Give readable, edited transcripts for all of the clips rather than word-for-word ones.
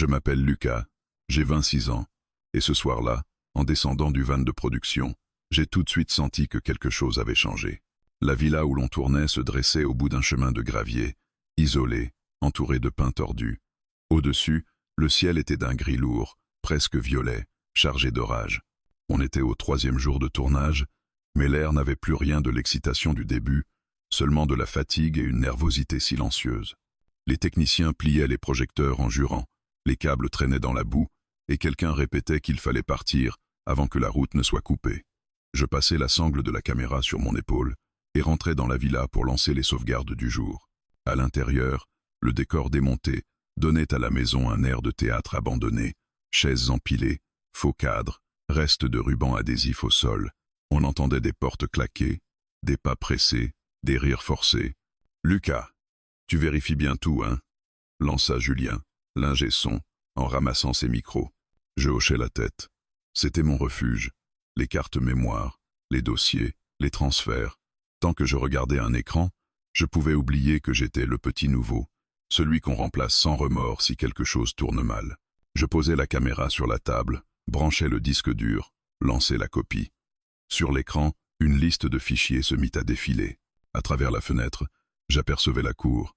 Je m'appelle Lucas, j'ai 26 ans, et ce soir-là, en descendant du van de production, j'ai tout de suite senti que quelque chose avait changé. La villa où l'on tournait se dressait au bout d'un chemin de gravier, isolé, entouré de pins tordus. Au-dessus, le ciel était d'un gris lourd, presque violet, chargé d'orage. On était au 3e jour de tournage, mais l'air n'avait plus rien de l'excitation du début, seulement de la fatigue et une nervosité silencieuse. Les techniciens pliaient les projecteurs en jurant, les câbles traînaient dans la boue, et quelqu'un répétait qu'il fallait partir avant que la route ne soit coupée. Je passai la sangle de la caméra sur mon épaule et rentrai dans la villa pour lancer les sauvegardes du jour. À l'intérieur, le décor démonté donnait à la maison un air de théâtre abandonné, chaises empilées, faux cadres, restes de rubans adhésifs au sol. On entendait des portes claquer, des pas pressés, des rires forcés. « Lucas, tu vérifies bien tout, hein ?» lança Julien, l'ingé son, en ramassant ses micros. Je hochai la tête. C'était mon refuge. Les cartes mémoire, les dossiers, les transferts. Tant que je regardais un écran, je pouvais oublier que j'étais le petit nouveau, celui qu'on remplace sans remords si quelque chose tourne mal. Je posai la caméra sur la table, branchai le disque dur, lançai la copie. Sur l'écran, une liste de fichiers se mit à défiler. À travers la fenêtre, j'apercevais la cour.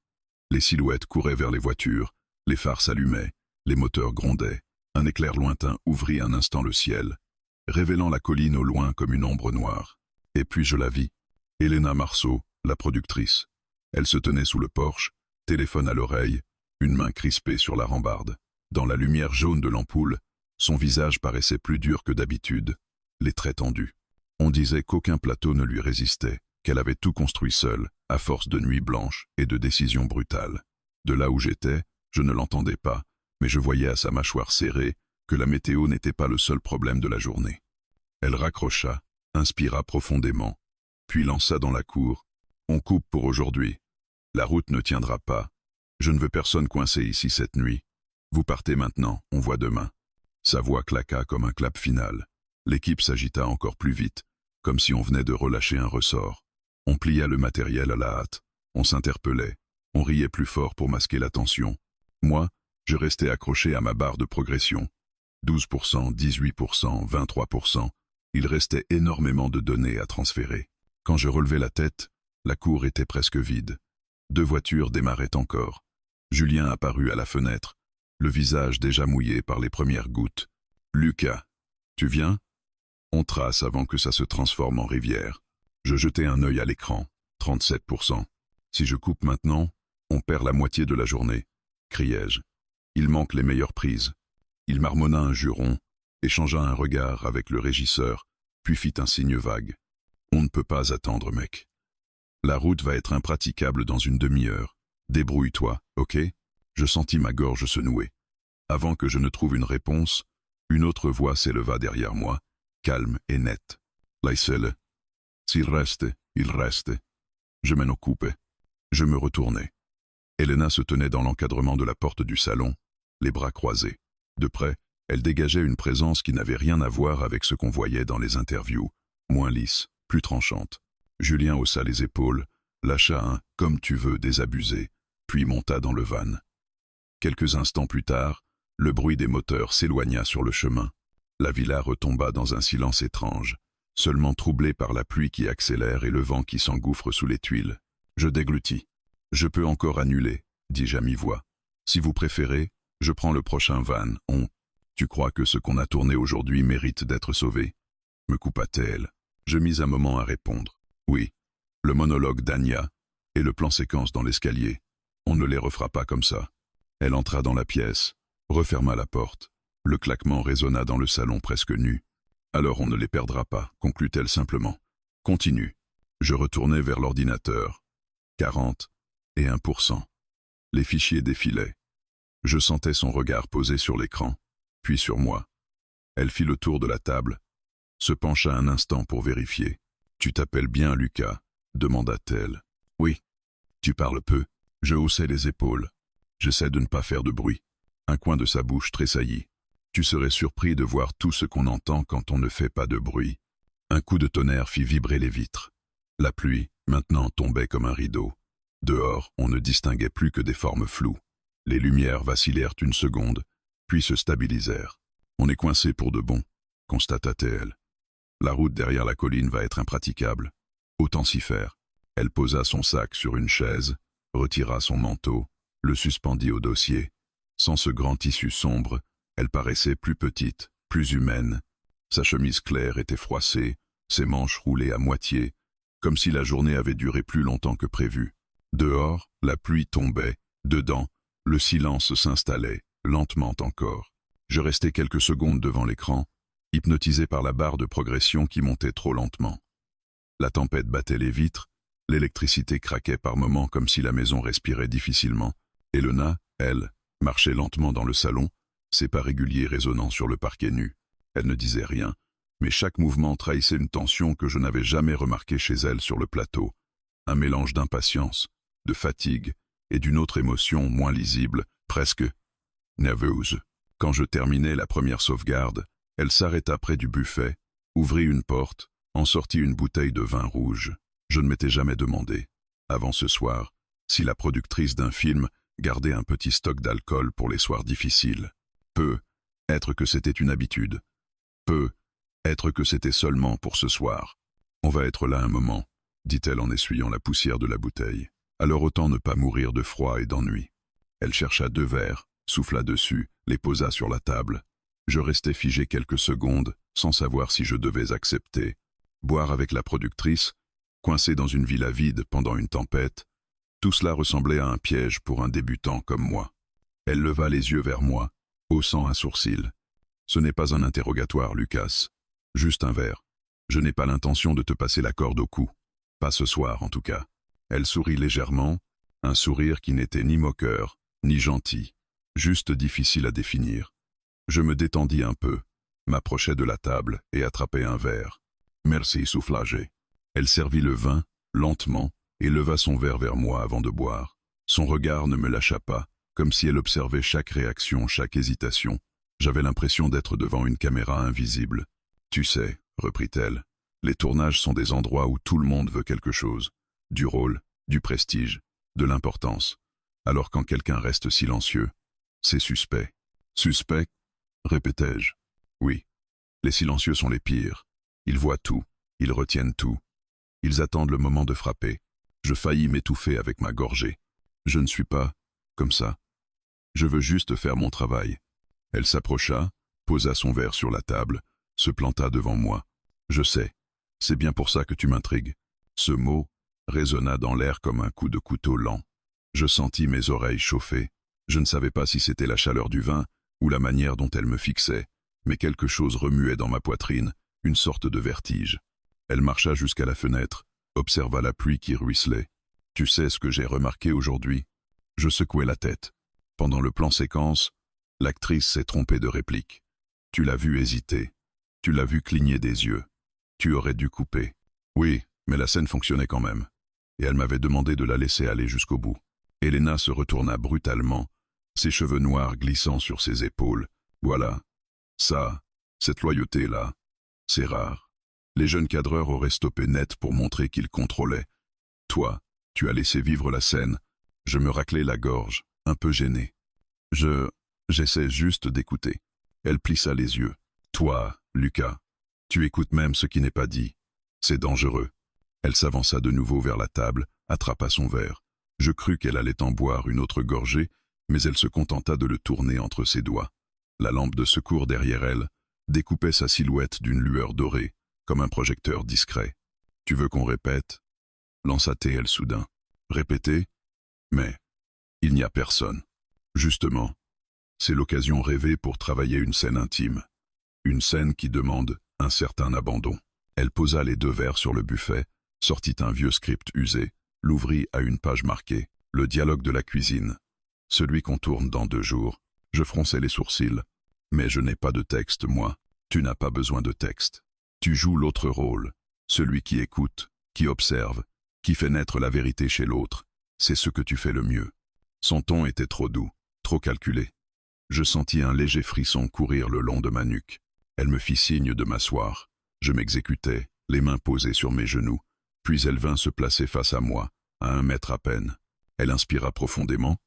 Les silhouettes couraient vers les voitures, les phares s'allumaient, les moteurs grondaient. Un éclair lointain ouvrit un instant le ciel, révélant la colline au loin comme une ombre noire. Et puis je la vis. Elena Marceau, la productrice. Elle se tenait sous le porche, téléphone à l'oreille, une main crispée sur la rambarde. Dans la lumière jaune de l'ampoule, son visage paraissait plus dur que d'habitude, les traits tendus. On disait qu'aucun plateau ne lui résistait, qu'elle avait tout construit seule, à force de nuits blanches et de décisions brutales. De là où j'étais, je ne l'entendais pas, mais je voyais à sa mâchoire serrée que la météo n'était pas le seul problème de la journée. Elle raccrocha, inspira profondément, puis lança dans la cour. « On coupe pour aujourd'hui. La route ne tiendra pas. Je ne veux personne coincé ici cette nuit. Vous partez maintenant, on voit demain. » Sa voix claqua comme un clap final. L'équipe s'agita encore plus vite, comme si on venait de relâcher un ressort. On plia le matériel à la hâte. On s'interpellait. On riait plus fort pour masquer la tension. Moi, je restais accroché à ma barre de progression. 12%, 18%, 23%. Il restait énormément de données à transférer. Quand je relevai la tête, la cour était presque vide. 2 voitures démarraient encore. Julien apparut à la fenêtre, le visage déjà mouillé par les premières gouttes. « Lucas, tu viens ?» On trace avant que ça se transforme en rivière. Je jetai un œil à l'écran. 37%. Si je coupe maintenant, on perd la moitié de la journée, criai-je. Il manque les meilleures prises. Il marmonna un juron, échangea un regard avec le régisseur, puis fit un signe vague. On ne peut pas attendre, mec. La route va être impraticable dans une demi-heure. Débrouille-toi, ok? Je sentis ma gorge se nouer. Avant que je ne trouve une réponse, une autre voix s'éleva derrière moi, calme et nette. Laissez-le. S'il reste, il reste. Je m'en occupais. Je me retournai. Elena se tenait dans l'encadrement de la porte du salon, les bras croisés. De près, elle dégageait une présence qui n'avait rien à voir avec ce qu'on voyait dans les interviews, moins lisse, plus tranchante. Julien haussa les épaules, lâcha un « comme tu veux » désabusé, puis monta dans le van. Quelques instants plus tard, le bruit des moteurs s'éloigna sur le chemin. La villa retomba dans un silence étrange, seulement troublé par la pluie qui accélère et le vent qui s'engouffre sous les tuiles. Je déglutis. « Je peux encore annuler », dis-je à mi-voix. « Si vous préférez, je prends le prochain van. Tu crois que ce qu'on a tourné aujourd'hui mérite d'être sauvé ?» me coupa-t-elle. Je mis un moment à répondre. Oui, le monologue d'Anya et le plan séquence dans l'escalier. On ne les refera pas comme ça. Elle entra dans la pièce, referma la porte. Le claquement résonna dans le salon presque nu. Alors on ne les perdra pas, conclut-elle simplement. Continue. Je retournai vers l'ordinateur. 40 et 1%. Les fichiers défilaient. Je sentais son regard posé sur l'écran, puis sur moi. Elle fit le tour de la table, se pencha un instant pour vérifier. « Tu t'appelles bien Lucas ?» demanda-t-elle. « Oui. » « Tu parles peu. » Je haussai les épaules. J'essaie de ne pas faire de bruit. Un coin de sa bouche tressaillit. « Tu serais surpris de voir tout ce qu'on entend quand on ne fait pas de bruit. » Un coup de tonnerre fit vibrer les vitres. La pluie, maintenant, tombait comme un rideau. Dehors, on ne distinguait plus que des formes floues. Les lumières vacillèrent une seconde, puis se stabilisèrent. On est coincé pour de bon, constata-t-elle. La route derrière la colline va être impraticable. Autant s'y faire. Elle posa son sac sur une chaise, retira son manteau, le suspendit au dossier. Sans ce grand tissu sombre, elle paraissait plus petite, plus humaine. Sa chemise claire était froissée, ses manches roulées à moitié, comme si la journée avait duré plus longtemps que prévu. Dehors, la pluie tombait. Dedans, le silence s'installait, lentement encore. Je restai quelques secondes devant l'écran, hypnotisé par la barre de progression qui montait trop lentement. La tempête battait les vitres, l'électricité craquait par moments comme si la maison respirait difficilement. Elena, elle, marchait lentement dans le salon, ses pas réguliers résonnant sur le parquet nu. Elle ne disait rien, mais chaque mouvement trahissait une tension que je n'avais jamais remarquée chez elle sur le plateau. Un mélange d'impatience, de fatigue et d'une autre émotion moins lisible, presque nerveuse. Quand je terminai la première sauvegarde, elle s'arrêta près du buffet, ouvrit une porte, en sortit une bouteille de vin rouge. Je ne m'étais jamais demandé, avant ce soir, si la productrice d'un film gardait un petit stock d'alcool pour les soirs difficiles. Être que c'était une habitude. Être que c'était seulement pour ce soir. On va être là un moment, dit-elle en essuyant la poussière de la bouteille. Alors autant ne pas mourir de froid et d'ennui. Elle chercha 2 verres, souffla dessus, les posa sur la table. Je restai figé quelques secondes, sans savoir si je devais accepter. Boire avec la productrice, coincé dans une villa vide pendant une tempête, tout cela ressemblait à un piège pour un débutant comme moi. Elle leva les yeux vers moi, haussant un sourcil. Ce n'est pas un interrogatoire, Lucas. Juste un verre. Je n'ai pas l'intention de te passer la corde au cou. Pas ce soir, en tout cas. Elle sourit légèrement, un sourire qui n'était ni moqueur, ni gentil, juste difficile à définir. Je me détendis un peu, m'approchai de la table et attrapai un verre. Merci, soufflai-je. Elle servit le vin, lentement, et leva son verre vers moi avant de boire. Son regard ne me lâcha pas, comme si elle observait chaque réaction, chaque hésitation. J'avais l'impression d'être devant une caméra invisible. Tu sais, reprit-elle, les tournages sont des endroits où tout le monde veut quelque chose. Du rôle, du prestige, de l'importance. Alors quand quelqu'un reste silencieux, c'est suspect. Suspect, répétai-je. Oui, les silencieux sont les pires. Ils voient tout, ils retiennent tout. Ils attendent le moment de frapper. Je faillis m'étouffer avec ma gorgée. Je ne suis pas comme ça. Je veux juste faire mon travail. Elle s'approcha, posa son verre sur la table, se planta devant moi. Je sais, c'est bien pour ça que tu m'intrigues. Ce mot résonna dans l'air comme un coup de couteau lent. Je sentis mes oreilles chauffer. Je ne savais pas si c'était la chaleur du vin ou la manière dont elle me fixait, mais quelque chose remuait dans ma poitrine, une sorte de vertige. Elle marcha jusqu'à la fenêtre, observa la pluie qui ruisselait. Tu sais ce que j'ai remarqué aujourd'hui? Je secouai la tête. Pendant le plan séquence, l'actrice s'est trompée de réplique. Tu l'as vue hésiter. Tu l'as vue cligner des yeux. Tu aurais dû couper. Oui, mais la scène fonctionnait quand même. Et elle m'avait demandé de la laisser aller jusqu'au bout. Elena se retourna brutalement, ses cheveux noirs glissant sur ses épaules. Voilà. Ça, cette loyauté-là, c'est rare. Les jeunes cadreurs auraient stoppé net pour montrer qu'ils contrôlaient. Toi, tu as laissé vivre la scène. Je me raclai la gorge, un peu gêné. J'essaie juste d'écouter. Elle plissa les yeux. Toi, Lucas, tu écoutes même ce qui n'est pas dit. C'est dangereux. Elle s'avança de nouveau vers la table, attrapa son verre. Je crus qu'elle allait en boire une autre gorgée, mais elle se contenta de le tourner entre ses doigts. La lampe de secours derrière elle découpait sa silhouette d'une lueur dorée, comme un projecteur discret. « Tu veux qu'on répète ?» lança-t-elle soudain. « Répéter ? Mais il n'y a personne. Justement, c'est l'occasion rêvée pour travailler une scène intime. Une scène qui demande un certain abandon. » Elle posa les 2 verres sur le buffet, sortit un vieux script usé, l'ouvrit à une page marquée « Le dialogue de la cuisine ». Celui qu'on tourne dans 2 jours. Je fronçai les sourcils. Mais je n'ai pas de texte, moi. Tu n'as pas besoin de texte. Tu joues l'autre rôle, celui qui écoute, qui observe, qui fait naître la vérité chez l'autre. C'est ce que tu fais le mieux. Son ton était trop doux, trop calculé. Je sentis un léger frisson courir le long de ma nuque. Elle me fit signe de m'asseoir. Je m'exécutais, les mains posées sur mes genoux, puis elle vint se placer face à moi, à 1 mètre à peine. Elle inspira profondément,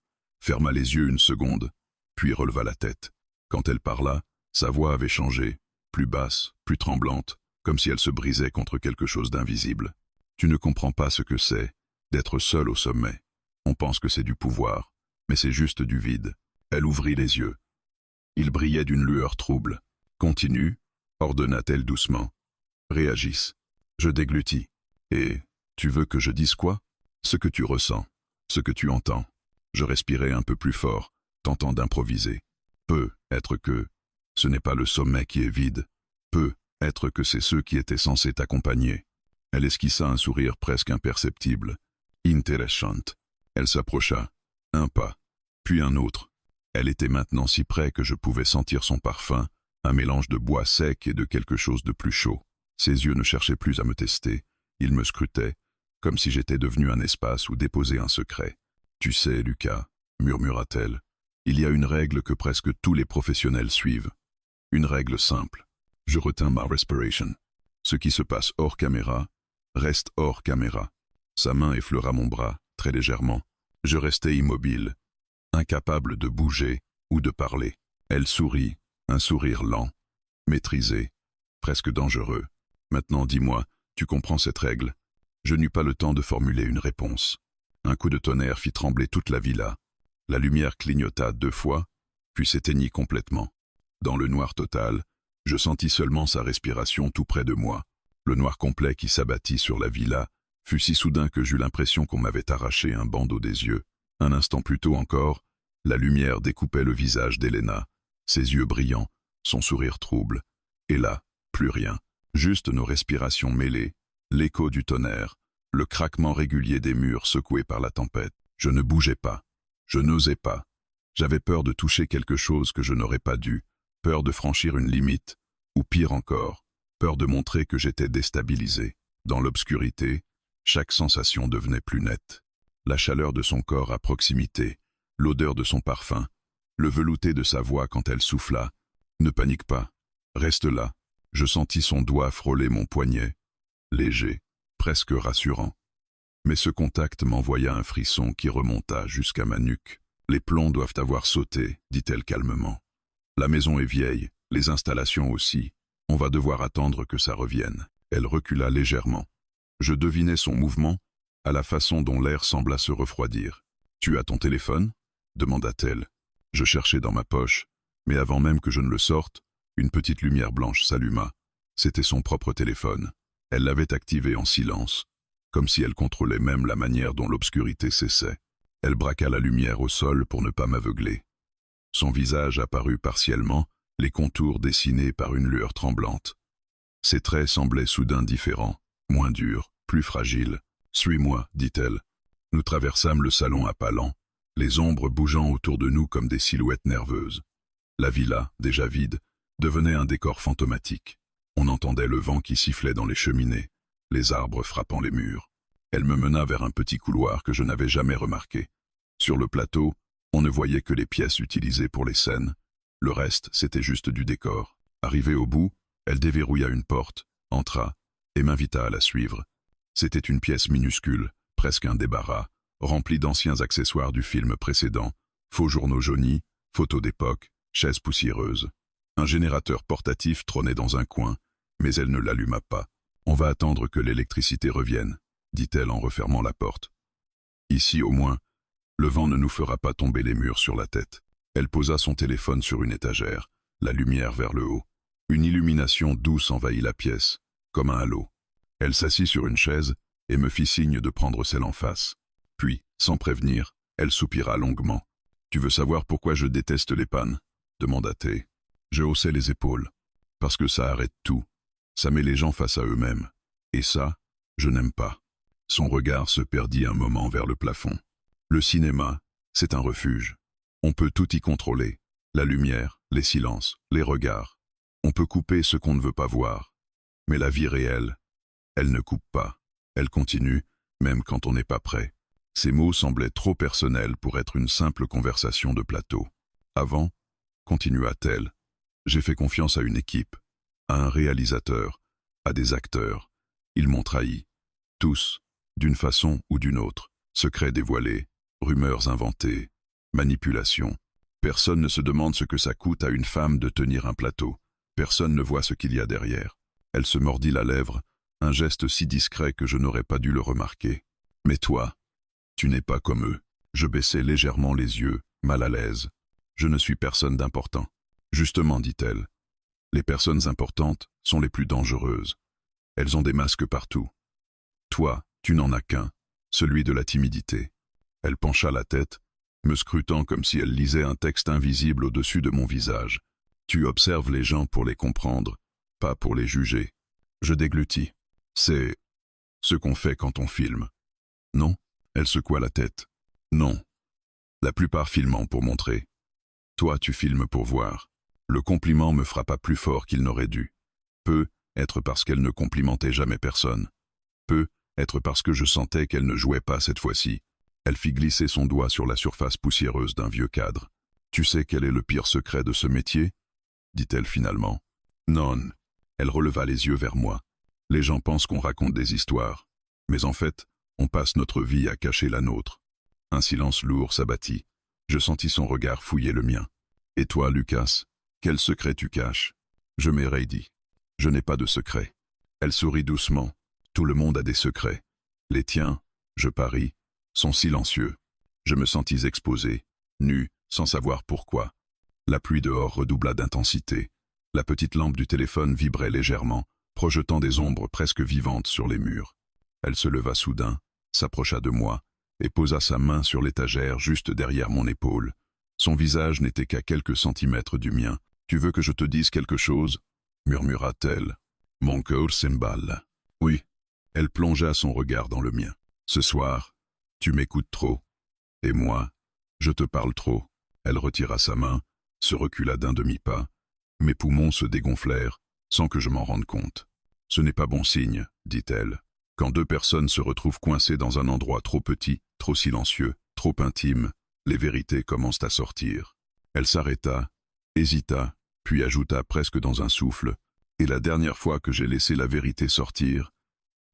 ferma les yeux une seconde, puis releva la tête. Quand elle parla, sa voix avait changé, plus basse, plus tremblante, comme si elle se brisait contre quelque chose d'invisible. Tu ne comprends pas ce que c'est, d'être seul au sommet. On pense que c'est du pouvoir, mais c'est juste du vide. Elle ouvrit les yeux. Ils brillaient d'une lueur trouble. Continue, ordonna-t-elle doucement. Réagisse. Je déglutis. Et, tu veux que je dise quoi? Ce que tu ressens, ce que tu entends. Je respirais un peu plus fort, tentant d'improviser. Peut être que ce n'est pas le sommet qui est vide. Peut être que c'est ceux qui étaient censés t'accompagner. Elle esquissa un sourire presque imperceptible. Intéressante. Elle s'approcha. Un pas, puis un autre. Elle était maintenant si près que je pouvais sentir son parfum, un mélange de bois sec et de quelque chose de plus chaud. Ses yeux ne cherchaient plus à me tester, ils me scrutaient, comme si j'étais devenu un espace où déposer un secret. Tu sais, Lucas, murmura-t-elle, il y a une règle que presque tous les professionnels suivent. Une règle simple. Je retins ma respiration. Ce qui se passe hors caméra, reste hors caméra. Sa main effleura mon bras, très légèrement. Je restais immobile, incapable de bouger ou de parler. Elle sourit, un sourire lent, maîtrisé, presque dangereux. Maintenant, dis-moi, tu comprends cette règle? Je n'eus pas le temps de formuler une réponse. Un coup de tonnerre fit trembler toute la villa. La lumière clignota 2 fois, puis s'éteignit complètement. Dans le noir total, je sentis seulement sa respiration tout près de moi. Le noir complet qui s'abattit sur la villa fut si soudain que j'eus l'impression qu'on m'avait arraché un bandeau des yeux. Un instant plus tôt encore, la lumière découpait le visage d'Helena, ses yeux brillants, son sourire trouble. Et là, plus rien. Juste nos respirations mêlées, l'écho du tonnerre, le craquement régulier des murs secoués par la tempête. Je ne bougeais pas. Je n'osais pas. J'avais peur de toucher quelque chose que je n'aurais pas dû, peur de franchir une limite, ou pire encore, peur de montrer que j'étais déstabilisé. Dans l'obscurité, chaque sensation devenait plus nette. La chaleur de son corps à proximité, l'odeur de son parfum, le velouté de sa voix quand elle souffla. Ne panique pas. Reste là. Je sentis son doigt frôler mon poignet, léger, presque rassurant. Mais ce contact m'envoya un frisson qui remonta jusqu'à ma nuque. Les plombs doivent avoir sauté, dit-elle calmement. La maison est vieille, les installations aussi. On va devoir attendre que ça revienne. Elle recula légèrement. Je devinais son mouvement, à la façon dont l'air sembla se refroidir. « Tu as ton téléphone » demanda-t-elle. Je cherchais dans ma poche, mais avant même que je ne le sorte, une petite lumière blanche s'alluma. C'était son propre téléphone. Elle l'avait activé en silence, comme si elle contrôlait même la manière dont l'obscurité cessait. Elle braqua la lumière au sol pour ne pas m'aveugler. Son visage apparut partiellement, les contours dessinés par une lueur tremblante. Ses traits semblaient soudain différents, moins durs, plus fragiles. « Suis-moi » dit-elle. Nous traversâmes le salon à pas lents, les ombres bougeant autour de nous comme des silhouettes nerveuses. La villa, déjà vide, devenait un décor fantomatique. On entendait le vent qui sifflait dans les cheminées, les arbres frappant les murs. Elle me mena vers un petit couloir que je n'avais jamais remarqué. Sur le plateau, on ne voyait que les pièces utilisées pour les scènes. Le reste, c'était juste du décor. Arrivée au bout, elle déverrouilla une porte, entra, et m'invita à la suivre. C'était une pièce minuscule, presque un débarras, remplie d'anciens accessoires du film précédent, faux journaux jaunis, photos d'époque, chaises poussiéreuses. Un générateur portatif trônait dans un coin, mais elle ne l'alluma pas. « On va attendre que l'électricité revienne », dit-elle en refermant la porte. « Ici au moins, le vent ne nous fera pas tomber les murs sur la tête. » Elle posa son téléphone sur une étagère, la lumière vers le haut. Une illumination douce envahit la pièce, comme un halo. Elle s'assit sur une chaise et me fit signe de prendre celle en face. Puis, sans prévenir, elle soupira longuement. « Tu veux savoir pourquoi je déteste les pannes » demanda-t-elle. Je haussai les épaules. « Parce que ça arrête tout. Ça met les gens face à eux-mêmes. Et ça, je n'aime pas. » Son regard se perdit un moment vers le plafond. « Le cinéma, c'est un refuge. On peut tout y contrôler. La lumière, les silences, les regards. On peut couper ce qu'on ne veut pas voir. Mais la vie réelle, elle ne coupe pas. Elle continue, même quand on n'est pas prêt. » Ces mots semblaient trop personnels pour être une simple conversation de plateau. « Avant, continua-t-elle, j'ai fait confiance à une équipe, à un réalisateur, à des acteurs. Ils m'ont trahi. Tous, d'une façon ou d'une autre. Secrets dévoilés, rumeurs inventées, manipulations. Personne ne se demande ce que ça coûte à une femme de tenir un plateau. Personne ne voit ce qu'il y a derrière. Elle se mordit la lèvre, un geste si discret que je n'aurais pas dû le remarquer. Mais toi, tu n'es pas comme eux. Je baissai légèrement les yeux, mal à l'aise. Je ne suis personne d'important. Justement, dit-elle. Les personnes importantes sont les plus dangereuses. Elles ont des masques partout. Toi, tu n'en as qu'un, celui de la timidité. Elle pencha la tête, me scrutant comme si elle lisait un texte invisible au-dessus de mon visage. Tu observes les gens pour les comprendre, pas pour les juger. Je déglutis. C'est ce qu'on fait quand on filme. Non, elle secoua la tête. Non. La plupart filment pour montrer. Toi, tu filmes pour voir. Le compliment me frappa plus fort qu'il n'aurait dû. Peut être parce qu'elle ne complimentait jamais personne. Peut être parce que je sentais qu'elle ne jouait pas cette fois-ci. Elle fit glisser son doigt sur la surface poussiéreuse d'un vieux cadre. Tu sais quel est le pire secret de ce métier? Dit-elle finalement. Non. Elle releva les yeux vers moi. Les gens pensent qu'on raconte des histoires. Mais en fait, on passe notre vie à cacher la nôtre. Un silence lourd s'abattit. Je sentis son regard fouiller le mien. Et toi, Lucas, quel secret tu caches? Je m'éraillai. Je n'ai pas de secret. Elle sourit doucement. Tout le monde a des secrets. Les tiens, je parie, sont silencieux. Je me sentis exposé, nu, sans savoir pourquoi. La pluie dehors redoubla d'intensité. La petite lampe du téléphone vibrait légèrement, projetant des ombres presque vivantes sur les murs. Elle se leva soudain, s'approcha de moi, et posa sa main sur l'étagère juste derrière mon épaule. Son visage n'était qu'à quelques centimètres du mien. « Tu veux que je te dise quelque chose ?» murmura-t-elle. Mon cœur s'emballe. Oui. Elle plongea son regard dans le mien. Ce soir, tu m'écoutes trop. Et moi, je te parle trop. Elle retira sa main, se recula d'un demi-pas. Mes poumons se dégonflèrent, sans que je m'en rende compte. Ce n'est pas bon signe, dit-elle. Quand deux personnes se retrouvent coincées dans un endroit trop petit, trop silencieux, trop intime, les vérités commencent à sortir. Elle s'arrêta, hésita, puis ajouta presque dans un souffle, « Et la dernière fois que j'ai laissé la vérité sortir,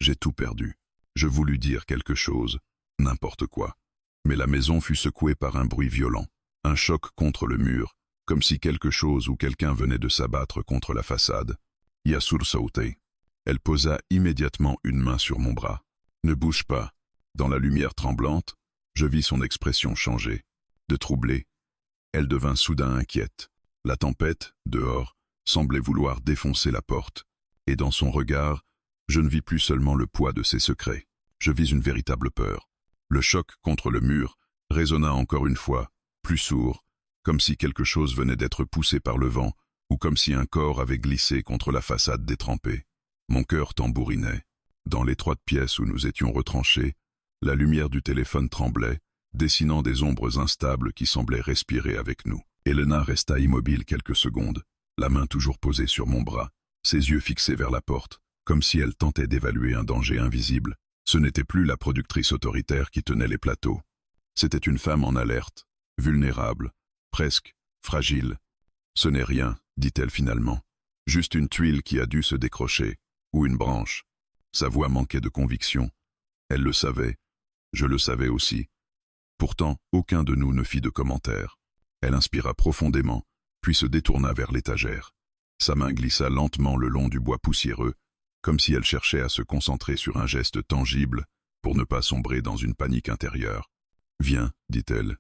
j'ai tout perdu. Je voulus dire quelque chose, n'importe quoi. Mais la maison fut secouée par un bruit violent, un choc contre le mur, comme si quelque chose ou quelqu'un venait de s'abattre contre la façade. Yassur sautait. Elle posa immédiatement une main sur mon bras. Ne bouge pas. Dans la lumière tremblante, je vis son expression changer. De troublée, elle devint soudain inquiète. La tempête, dehors, semblait vouloir défoncer la porte. Et dans son regard, je ne vis plus seulement le poids de ses secrets. Je vis une véritable peur. Le choc contre le mur résonna encore une fois, plus sourd, comme si quelque chose venait d'être poussé par le vent, ou comme si un corps avait glissé contre la façade détrempée. Mon cœur tambourinait. Dans l'étroite pièce où nous étions retranchés, la lumière du téléphone tremblait, dessinant des ombres instables qui semblaient respirer avec nous. Elena resta immobile quelques secondes, la main toujours posée sur mon bras, ses yeux fixés vers la porte, comme si elle tentait d'évaluer un danger invisible. Ce n'était plus la productrice autoritaire qui tenait les plateaux. C'était une femme en alerte, vulnérable, presque fragile. « Ce n'est rien, dit-elle finalement. Juste une tuile qui a dû se décrocher, ou une branche. » Sa voix manquait de conviction. Elle le savait. Je le savais aussi. Pourtant, aucun de nous ne fit de commentaire. Elle inspira profondément, puis se détourna vers l'étagère. Sa main glissa lentement le long du bois poussiéreux, comme si elle cherchait à se concentrer sur un geste tangible pour ne pas sombrer dans une panique intérieure. « Viens, dit-elle.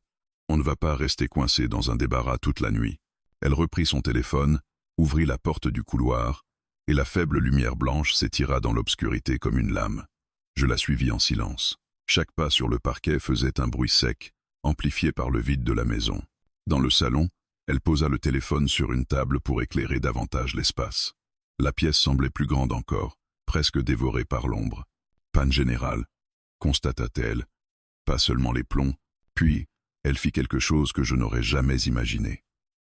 On ne va pas rester coincé dans un débarras toute la nuit. » Elle reprit son téléphone, ouvrit la porte du couloir, et la faible lumière blanche s'étira dans l'obscurité comme une lame. Je la suivis en silence. Chaque pas sur le parquet faisait un bruit sec, amplifié par le vide de la maison. Dans le salon, elle posa le téléphone sur une table pour éclairer davantage l'espace. La pièce semblait plus grande encore, presque dévorée par l'ombre. Panne générale, constata-t-elle, pas seulement les plombs, puis elle fit quelque chose que je n'aurais jamais imaginé.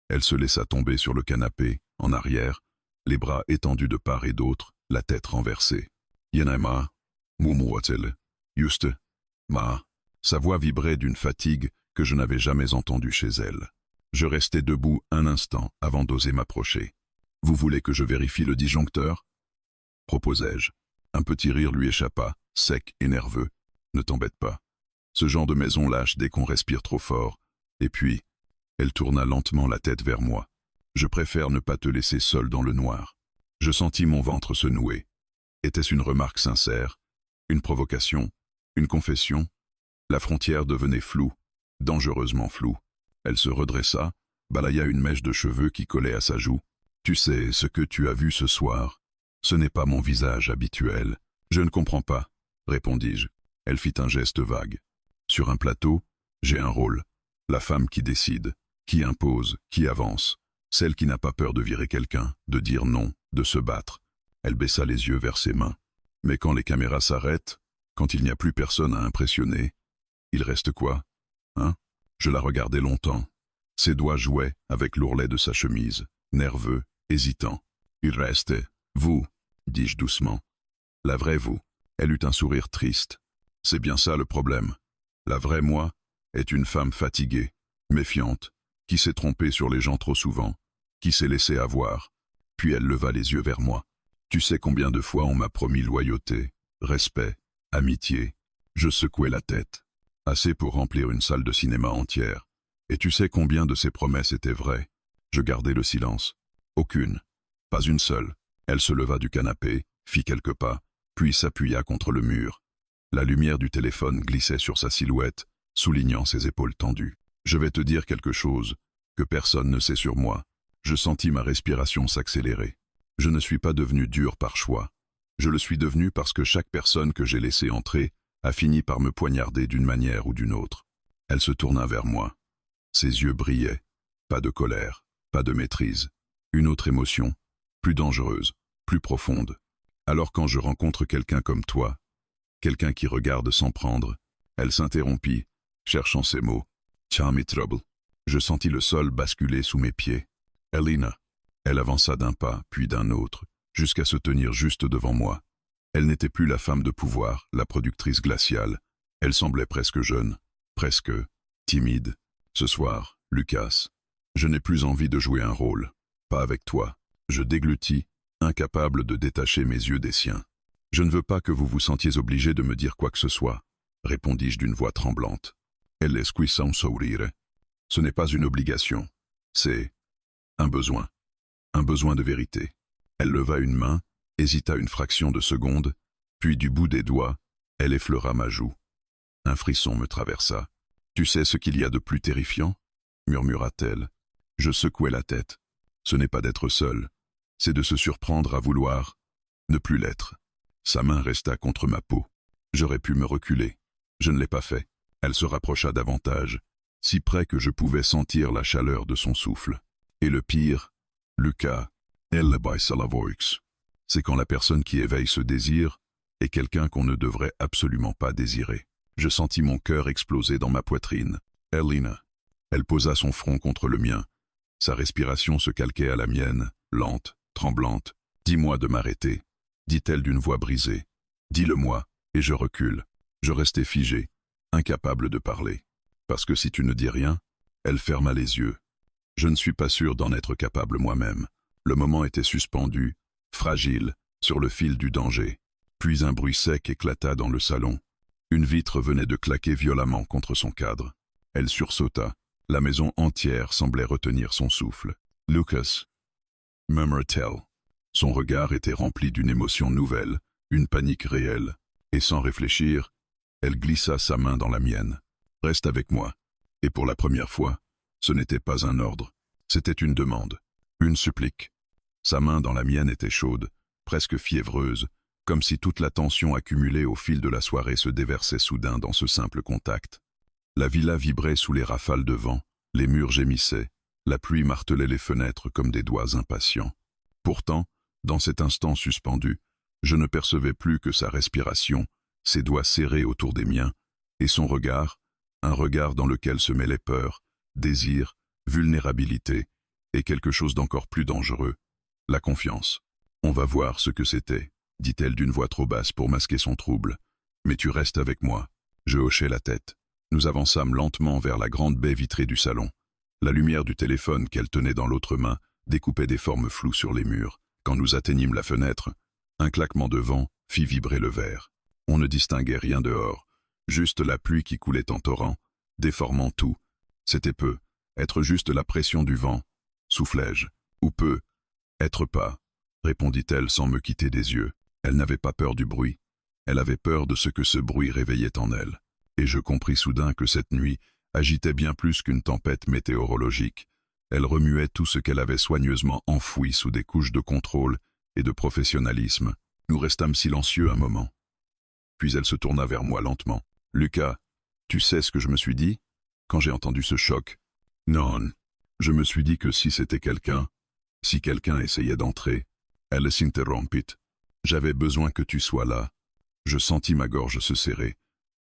Elle se laissa tomber sur le canapé, en arrière, les bras étendus de part et d'autre, la tête renversée. « Yenama, murmura-t-elle. Juste, ma. » Sa voix vibrait d'une fatigue que je n'avais jamais entendue chez elle. Je restai debout un instant avant d'oser m'approcher. « Vous voulez que je vérifie le disjoncteur ?» proposai-je. Un petit rire lui échappa, sec et nerveux. « Ne t'embête pas. Ce genre de maison lâche dès qu'on respire trop fort. Et puis, Elle tourna lentement la tête vers moi. Je préfère ne pas te laisser seul dans le noir. Je sentis mon ventre se nouer. Était-ce une remarque sincère? Une provocation? Une confession? La frontière devenait floue, dangereusement floue. Elle se redressa, balaya une mèche de cheveux qui collait à sa joue. Tu sais, ce que tu as vu ce soir, ce n'est pas mon visage habituel. Je ne comprends pas, répondis-je. Elle fit un geste vague. Sur un plateau, j'ai un rôle. La femme qui décide, qui impose, qui avance. Celle qui n'a pas peur de virer quelqu'un, de dire non, de se battre. Elle baissa les yeux vers ses mains. Mais quand les caméras s'arrêtent, quand il n'y a plus personne à impressionner, il reste quoi? Hein? Je la regardais longtemps. Ses doigts jouaient avec l'ourlet de sa chemise, nerveux, hésitant. Il restait, vous, dis-je doucement. La vraie vous. Elle eut un sourire triste. C'est bien ça le problème. La vraie moi est une femme fatiguée, méfiante, qui s'est trompée sur les gens trop souvent, qui s'est laissée avoir. Puis elle leva les yeux vers moi. Tu sais combien de fois on m'a promis loyauté, respect, amitié. Je secouai la tête. Assez pour remplir une salle de cinéma entière. Et tu sais combien de ces promesses étaient vraies? Je gardai le silence. Aucune. Pas une seule. Elle se leva du canapé, fit quelques pas, puis s'appuya contre le mur. La lumière du téléphone glissait sur sa silhouette, soulignant ses épaules tendues. Je vais te dire quelque chose que personne ne sait sur moi. Je sentis ma respiration s'accélérer. Je ne suis pas devenu dur par choix. Je le suis devenu parce que chaque personne que j'ai laissée entrer a fini par me poignarder d'une manière ou d'une autre. Elle se tourna vers moi. Ses yeux brillaient. Pas de colère, pas de maîtrise. Une autre émotion, plus dangereuse, plus profonde. Alors quand je rencontre quelqu'un comme toi, quelqu'un qui regarde sans prendre, elle s'interrompit, cherchant ses mots. Charmy trouble. Je sentis le sol basculer sous mes pieds. Elena. Elle avança d'un pas, puis d'un autre, jusqu'à se tenir juste devant moi. Elle n'était plus la femme de pouvoir, la productrice glaciale. Elle semblait presque jeune, presque timide. Ce soir, Lucas, je n'ai plus envie de jouer un rôle. Pas avec toi. Je déglutis, incapable de détacher mes yeux des siens. Je ne veux pas que vous vous sentiez obligé de me dire quoi que ce soit, répondis-je d'une voix tremblante. Elle esquissa un sourire. Ce n'est pas une obligation. C'est un besoin. Un besoin de vérité. Elle leva une main, hésita une fraction de seconde, puis du bout des doigts, elle effleura ma joue. Un frisson me traversa. Tu sais ce qu'il y a de plus terrifiant? Murmura-t-elle. Je secouai la tête. Ce n'est pas d'être seul, c'est de se surprendre à vouloir ne plus l'être. Sa main resta contre ma peau. J'aurais pu me reculer. Je ne l'ai pas fait. Elle se rapprocha davantage, si près que je pouvais sentir la chaleur de son souffle. Et le pire, Lucas, elle baissa la voix. C'est quand la personne qui éveille ce désir est quelqu'un qu'on ne devrait absolument pas désirer. Je sentis mon cœur exploser dans ma poitrine. Elena. Elle posa son front contre le mien. Sa respiration se calquait à la mienne, lente, tremblante. Dis-moi de m'arrêter, dit-elle d'une voix brisée. Dis-le-moi, et je recule. Je restai figé, incapable de parler. Parce que si tu ne dis rien, elle ferma les yeux. Je ne suis pas sûr d'en être capable moi-même. Le moment était suspendu, fragile, sur le fil du danger. Puis un bruit sec éclata dans le salon. Une vitre venait de claquer violemment contre son cadre. Elle sursauta. La maison entière semblait retenir son souffle. Lucas, murmura-t-elle. Son regard était rempli d'une émotion nouvelle, une panique réelle. Et sans réfléchir, elle glissa sa main dans la mienne. Reste avec moi. Et pour la première fois, ce n'était pas un ordre. C'était une demande, une supplique. Sa main dans la mienne était chaude, presque fiévreuse, comme si toute la tension accumulée au fil de la soirée se déversait soudain dans ce simple contact. La villa vibrait sous les rafales de vent, les murs gémissaient, la pluie martelait les fenêtres comme des doigts impatients. Pourtant, dans cet instant suspendu, je ne percevais plus que sa respiration, ses doigts serrés autour des miens, et son regard, un regard dans lequel se mêlaient peur, désir, vulnérabilité, et quelque chose d'encore plus dangereux, la confiance. On va voir ce que c'était, dit-elle d'une voix trop basse pour masquer son trouble. Mais tu restes avec moi. Je hochai la tête. Nous avançâmes lentement vers la grande baie vitrée du salon. La lumière du téléphone qu'elle tenait dans l'autre main découpait des formes floues sur les murs. Quand nous atteignîmes la fenêtre, un claquement de vent fit vibrer le verre. On ne distinguait rien dehors, juste la pluie qui coulait en torrent, déformant tout. C'était peu, Être juste la pression du vent, soufflai-je. Ou peu, être pas, répondit-elle sans me quitter des yeux. Elle n'avait pas peur du bruit. Elle avait peur de ce que ce bruit réveillait en elle. Et je compris soudain que cette nuit agitait bien plus qu'une tempête météorologique. Elle remuait tout ce qu'elle avait soigneusement enfoui sous des couches de contrôle et de professionnalisme. Nous restâmes silencieux un moment. Puis elle se tourna vers moi lentement. « Lucas, tu sais ce que je me suis dit quand j'ai entendu ce choc ? Non. Je me suis dit que si c'était quelqu'un, si quelqu'un essayait d'entrer, elle s'interrompit. J'avais besoin que tu sois là. » Je sentis ma gorge se serrer.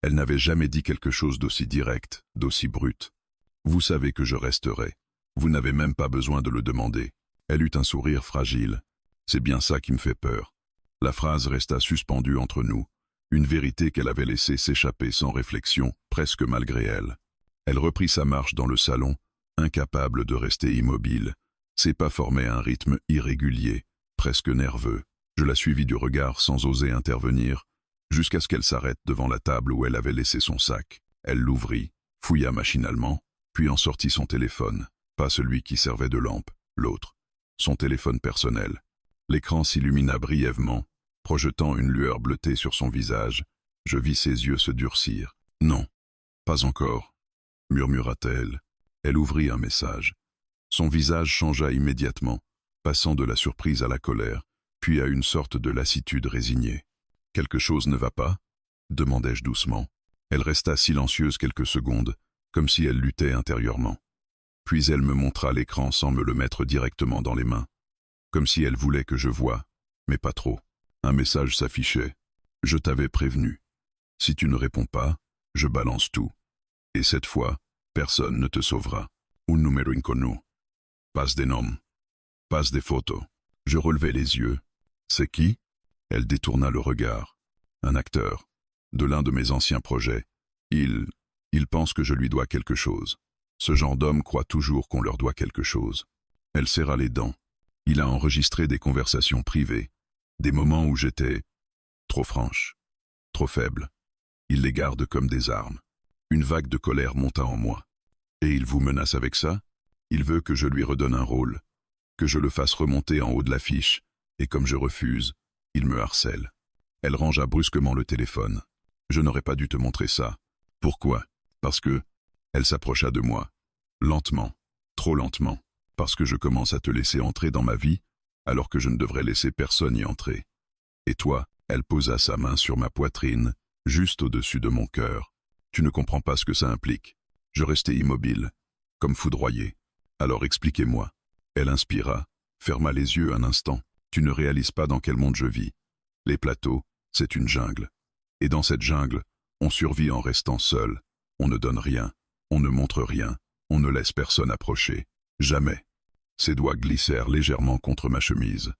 Elle n'avait jamais dit quelque chose d'aussi direct, d'aussi brut. « Vous savez que je resterai. Vous n'avez même pas besoin de le demander. » Elle eut un sourire fragile. « C'est bien ça qui me fait peur. » La phrase resta suspendue entre nous. Une vérité qu'elle avait laissée s'échapper sans réflexion, presque malgré elle. Elle reprit sa marche dans le salon, incapable de rester immobile. Ses pas formaient un rythme irrégulier, presque nerveux. Je la suivis du regard sans oser intervenir, jusqu'à ce qu'elle s'arrête devant la table où elle avait laissé son sac. Elle l'ouvrit, fouilla machinalement, puis en sortit son téléphone. Pas celui qui servait de lampe, l'autre. Son téléphone personnel. L'écran s'illumina brièvement, projetant une lueur bleutée sur son visage. Je vis ses yeux se durcir. « Non, pas encore », murmura-t-elle. Elle ouvrit un message. Son visage changea immédiatement, passant de la surprise à la colère, puis à une sorte de lassitude résignée. « Quelque chose ne va pas ?» demandai-je doucement. Elle resta silencieuse quelques secondes, comme si elle luttait intérieurement. Puis elle me montra l'écran sans me le mettre directement dans les mains, comme si elle voulait que je voie, mais pas trop. Un message s'affichait. « Je t'avais prévenu. Si tu ne réponds pas, je balance tout. Et cette fois, personne ne te sauvera. Un numéro inconnu. Passe des noms. Passe des photos. » Je relevai les yeux. « C'est qui ?» Elle détourna le regard. « Un acteur. De l'un de mes anciens projets. Il pense que je lui dois quelque chose. Ce genre d'homme croit toujours qu'on leur doit quelque chose. » Elle serra les dents. « Il a enregistré des conversations privées. Des moments où j'étais trop franche, trop faible. Il les garde comme des armes. » Une vague de colère monta en moi. « Et il vous menace avec ça ? Il veut que je lui redonne un rôle, que je le fasse remonter en haut de l'affiche, et comme je refuse, il me harcèle. » Elle rangea brusquement le téléphone. « Je n'aurais pas dû te montrer ça. » « Pourquoi ? Parce que... » Elle s'approcha de moi. Lentement, trop lentement, parce que je commence à te laisser entrer dans ma vie, alors que je ne devrais laisser personne y entrer. Et toi, elle posa sa main sur ma poitrine, juste au-dessus de mon cœur. Tu ne comprends pas ce que ça implique. Je restai immobile, comme foudroyé. Alors expliquez-moi. Elle inspira, ferma les yeux un instant. Tu ne réalises pas dans quel monde je vis. Les plateaux, c'est une jungle. Et dans cette jungle, on survit en restant seul. On ne donne rien, on ne montre rien, on ne laisse personne approcher. Jamais. Ses doigts glissèrent légèrement contre ma chemise.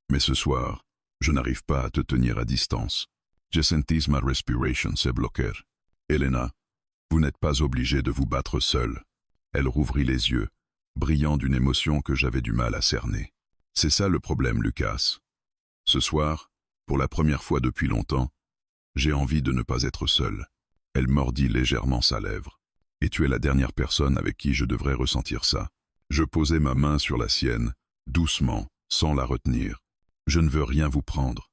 Mais ce soir, je n'arrive pas à te tenir à distance. Je sentis ma respiration se bloquer. Elena, vous n'êtes pas obligée de vous battre seule. Elle rouvrit les yeux, brillant d'une émotion que j'avais du mal à cerner. C'est ça le problème, Lucas. Ce soir, pour la première fois depuis longtemps, j'ai envie de ne pas être seule. Elle mordit légèrement sa lèvre. Et tu es la dernière personne avec qui je devrais ressentir ça. Je posai ma main sur la sienne, doucement, sans la retenir. Je ne veux rien vous prendre.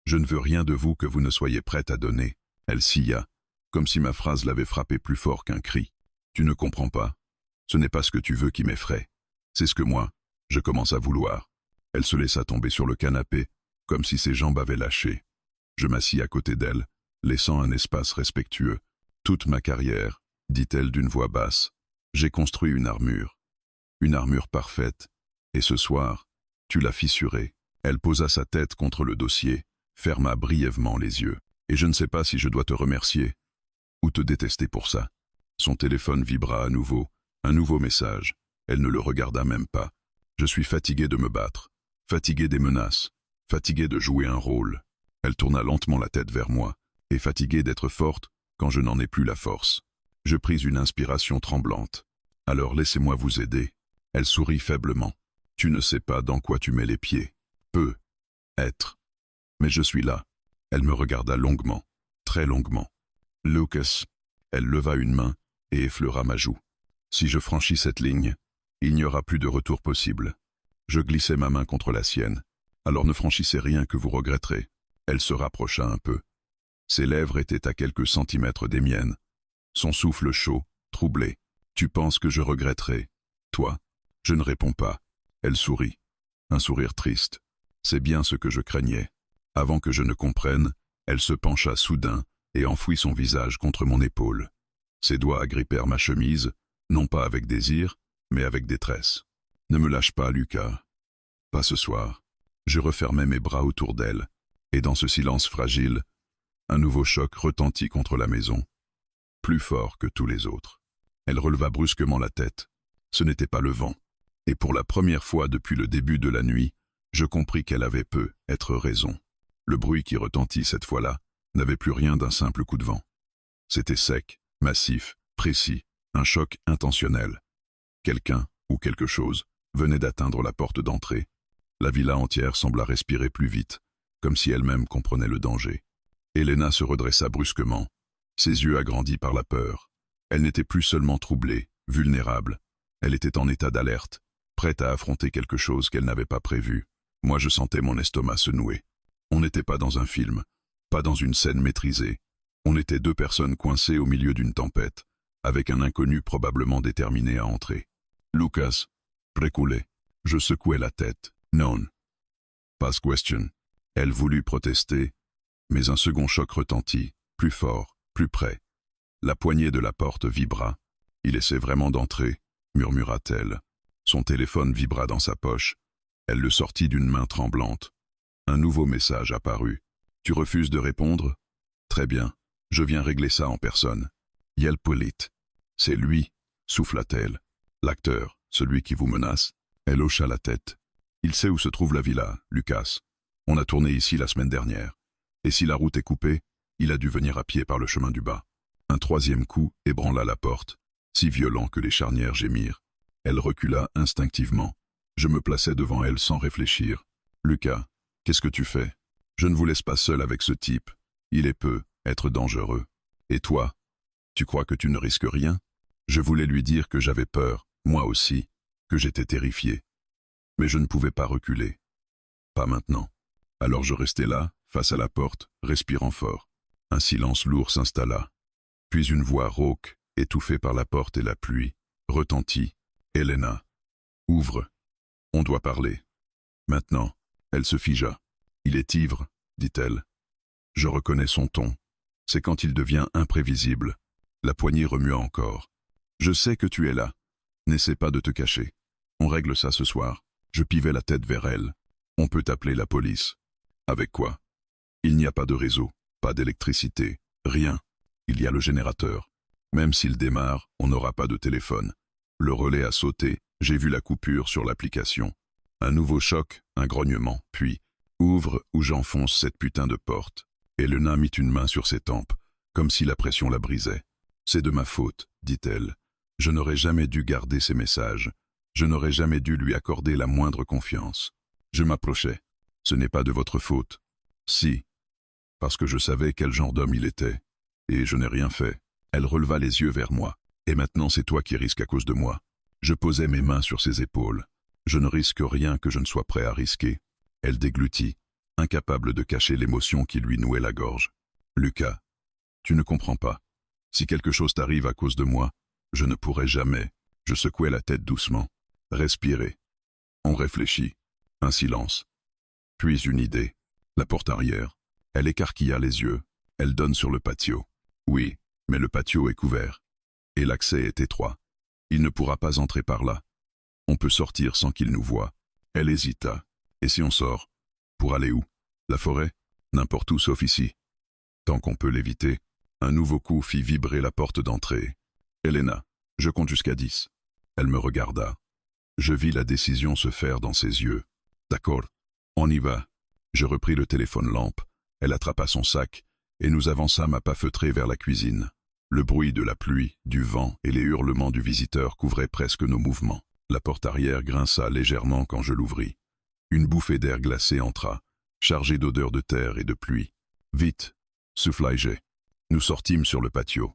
Je ne veux rien de vous que vous ne soyez prête à donner. Elle sia, comme si ma phrase l'avait frappé plus fort qu'un cri. Tu ne comprends pas. Ce n'est pas ce que tu veux qui m'effraie. C'est ce que moi, je commence à vouloir. Elle se laissa tomber sur le canapé, comme si ses jambes avaient lâché. Je m'assis à côté d'elle, laissant un espace respectueux. Toute ma carrière, dit-elle d'une voix basse, j'ai construit une armure parfaite, et ce soir, tu l'as fissurée. Elle posa sa tête contre le dossier, ferma brièvement les yeux. Et je ne sais pas si je dois te remercier ou te détester pour ça. Son téléphone vibra à nouveau, un nouveau message. Elle ne le regarda même pas. Je suis fatigué de me battre, fatigué des menaces, fatigué de jouer un rôle. Elle tourna lentement la tête vers moi, et fatigué d'être forte quand je n'en ai plus la force. Je pris une inspiration tremblante. Alors laissez-moi vous aider. Elle sourit faiblement. Tu ne sais pas dans quoi tu mets les pieds. Peut être. Mais je suis là. Elle me regarda longuement, très longuement. Lucas. Elle leva une main et effleura ma joue. Si je franchis cette ligne, il n'y aura plus de retour possible. Je glissai ma main contre la sienne. Alors ne franchissez rien que vous regretterez. Elle se rapprocha un peu. Ses lèvres étaient à quelques centimètres des miennes. Son souffle chaud, troublé. Tu penses que je regretterai? Toi? Je ne réponds pas. Elle sourit. Un sourire triste. C'est bien ce que je craignais. Avant que je ne comprenne, elle se pencha soudain et enfouit son visage contre mon épaule. Ses doigts agrippèrent ma chemise, non pas avec désir, mais avec détresse. Ne me lâche pas, Lucas. Pas ce soir. Je refermai mes bras autour d'elle, et dans ce silence fragile, un nouveau choc retentit contre la maison, plus fort que tous les autres. Elle releva brusquement la tête. Ce n'était pas le vent. Et pour la première fois depuis le début de la nuit, je compris qu'elle avait peut-être raison. Le bruit qui retentit cette fois-là n'avait plus rien d'un simple coup de vent. C'était sec, massif, précis, un choc intentionnel. Quelqu'un, ou quelque chose, venait d'atteindre la porte d'entrée. La villa entière sembla respirer plus vite, comme si elle-même comprenait le danger. Elena se redressa brusquement, ses yeux agrandis par la peur. Elle n'était plus seulement troublée, vulnérable. Elle était en état d'alerte, prête à affronter quelque chose qu'elle n'avait pas prévu. Moi, je sentais mon estomac se nouer. On n'était pas dans un film, pas dans une scène maîtrisée. On était deux personnes coincées au milieu d'une tempête, avec un inconnu probablement déterminé à entrer. Lucas, reculez. Je secouai la tête. Non. Pas question. Elle voulut protester, mais un second choc retentit, plus fort, plus près. La poignée de la porte vibra. Il essaie vraiment d'entrer, murmura-t-elle. Son téléphone vibra dans sa poche. Elle le sortit d'une main tremblante. Un nouveau message apparut. Tu refuses de répondre? Très bien, je viens régler ça en personne. Yelpolit. C'est lui, souffla-t-elle. L'acteur, celui qui vous menace? Elle hocha la tête. Il sait où se trouve la villa, Lucas. On a tourné ici la semaine dernière. Et si la route est coupée, il a dû venir à pied par le chemin du bas. Un troisième coup ébranla la porte, si violent que les charnières gémirent. Elle recula instinctivement. Je me plaçai devant elle sans réfléchir. Lucas, qu'est-ce que tu fais? Je ne vous laisse pas seul avec ce type. Il est peut-être dangereux. Et toi? Tu crois que tu ne risques rien? Je voulais lui dire que j'avais peur, moi aussi, que j'étais terrifié. Mais je ne pouvais pas reculer. Pas maintenant. Alors je restai là, face à la porte, respirant fort. Un silence lourd s'installa. Puis une voix rauque, étouffée par la porte et la pluie, retentit. Elena. Ouvre. On doit parler. Maintenant. Elle se figea. Il est ivre, dit-elle. Je reconnais son ton. C'est quand il devient imprévisible. La poignée remua encore. Je sais que tu es là. N'essaie pas de te cacher. On règle ça ce soir. Je pivai la tête vers elle. On peut appeler la police. Avec quoi? Il n'y a pas de réseau, pas d'électricité, rien. Il y a le générateur. Même s'il démarre, on n'aura pas de téléphone. Le relais a sauté, j'ai vu la coupure sur l'application. Un nouveau choc, un grognement, puis ouvre ou j'enfonce cette putain de porte. Elena mit une main sur ses tempes, comme si la pression la brisait. C'est de ma faute, dit-elle. Je n'aurais jamais dû garder ses messages. Je n'aurais jamais dû lui accorder la moindre confiance. Je m'approchai. Ce n'est pas de votre faute. Si. Parce que je savais quel genre d'homme il était. Et je n'ai rien fait. Elle releva les yeux vers moi. Et maintenant c'est toi qui risques à cause de moi. Je posai mes mains sur ses épaules. Je ne risque rien que je ne sois prêt à risquer. Elle déglutit, incapable de cacher l'émotion qui lui nouait la gorge. Lucas, tu ne comprends pas. Si quelque chose t'arrive à cause de moi, je ne pourrai jamais. Je secouai la tête doucement. Respirer. On réfléchit. Un silence. Puis une idée. La porte arrière. Elle écarquilla les yeux. Elle donne sur le patio. Oui, mais le patio est couvert. Et l'accès est étroit. Il ne pourra pas entrer par là. On peut sortir sans qu'il nous voie. Elle hésita. Et si on sort? Pour aller où? La forêt? N'importe où sauf ici. Tant qu'on peut l'éviter. Un nouveau coup fit vibrer la porte d'entrée. Elena, je compte jusqu'à 10. Elle me regarda. Je vis la décision se faire dans ses yeux. D'accord, on y va. Je repris le téléphone lampe. Elle attrapa son sac, et nous avançâmes à pas feutrés vers la cuisine. Le bruit de la pluie, du vent et les hurlements du visiteur couvraient presque nos mouvements. La porte arrière grinça légèrement quand je l'ouvris. Une bouffée d'air glacé entra, chargée d'odeurs de terre et de pluie. Vite, souffla-je. Nous sortîmes sur le patio.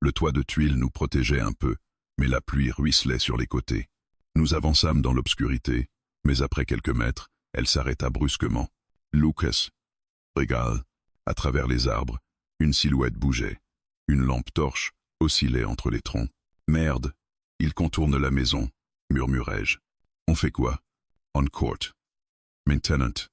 Le toit de tuiles nous protégeait un peu, mais la pluie ruisselait sur les côtés. Nous avançâmes dans l'obscurité, mais après quelques mètres, elle s'arrêta brusquement. Lucas, regarde, à travers les arbres, une silhouette bougeait. Une lampe torche oscillait entre les troncs. Merde, il contourne la maison, murmurai-je. On fait quoi? On court. Maintenant.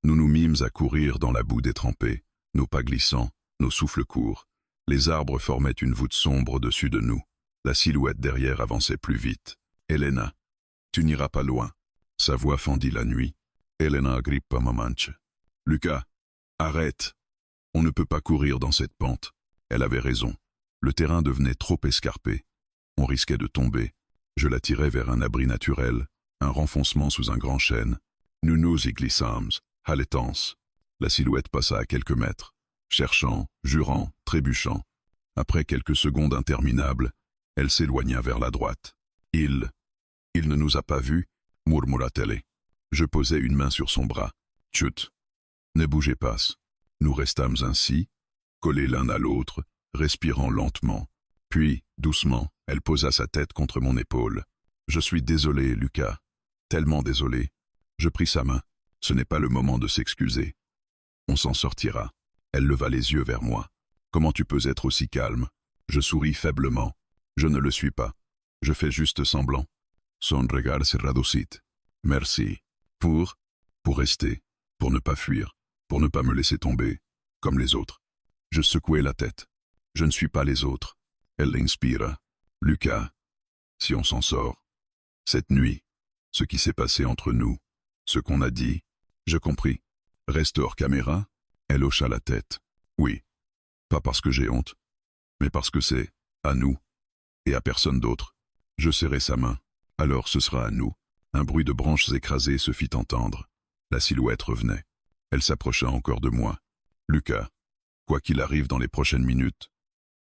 Nous nous mîmes à courir dans la boue détrempée, nos pas glissants, nos souffles courts. Les arbres formaient une voûte sombre au-dessus de nous. La silhouette derrière avançait plus vite. Elena, tu n'iras pas loin. Sa voix fendit la nuit. Elena Agrippa Mamanche. Lucas, arrête. On ne peut pas courir dans cette pente. Elle avait raison. Le terrain devenait trop escarpé. On risquait de tomber. Je la tirais vers un abri naturel, un renfoncement sous un grand chêne. Nous nous y glissâmes, haletants. La silhouette passa à quelques mètres, cherchant, jurant, trébuchant. Après quelques secondes interminables, elle s'éloigna vers la droite. Il ne nous a pas vus, murmura-t-elle. Je posai une main sur son bras. Chut. Ne bougez pas. Nous restâmes ainsi, collés l'un à l'autre, respirant lentement. Puis, doucement, elle posa sa tête contre mon épaule. Je suis désolé, Lucas. Tellement désolé. Je pris sa main. Ce n'est pas le moment de s'excuser. On s'en sortira. Elle leva les yeux vers moi. Comment tu peux être aussi calme? Je souris faiblement. Je ne le suis pas. Je fais juste semblant. Son regard se radoucit. Merci. Pour rester. Pour ne pas fuir. Pour ne pas me laisser tomber. Comme les autres. Je secouai la tête. Je ne suis pas les autres. Elle l'inspira. Lucas. Si on s'en sort. Cette nuit. Ce qui s'est passé entre nous. Ce qu'on a dit. Je compris. Reste hors caméra. Elle hocha la tête. Oui. Pas parce que j'ai honte. Mais parce que c'est à nous. Et à personne d'autre. Je serrai sa main. Alors ce sera à nous. Un bruit de branches écrasées se fit entendre. La silhouette revenait. Elle s'approcha encore de moi. Lucas. Quoi qu'il arrive dans les prochaines minutes.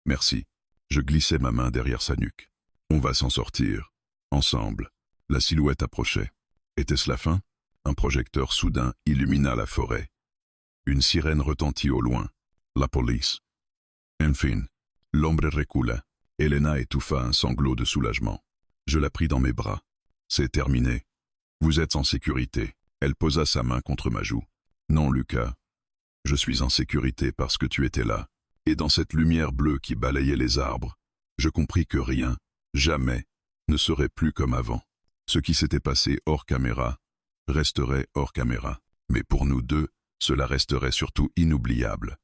Merci. Je glissai ma main derrière sa nuque. On va s'en sortir. Ensemble. La silhouette approchait. Était-ce la fin? Un projecteur soudain illumina la forêt. Une sirène retentit au loin. La police. Enfin, l'ombre recula. Elena étouffa un sanglot de soulagement. Je la pris dans mes bras. C'est terminé. Vous êtes en sécurité. Elle posa sa main contre ma joue. Non, Lucas. Je suis en sécurité parce que tu étais là. Et dans cette lumière bleue qui balayait les arbres, je compris que rien, jamais, ne serait plus comme avant. Ce qui s'était passé hors caméra resterait hors caméra. Mais pour nous deux, cela resterait surtout inoubliable.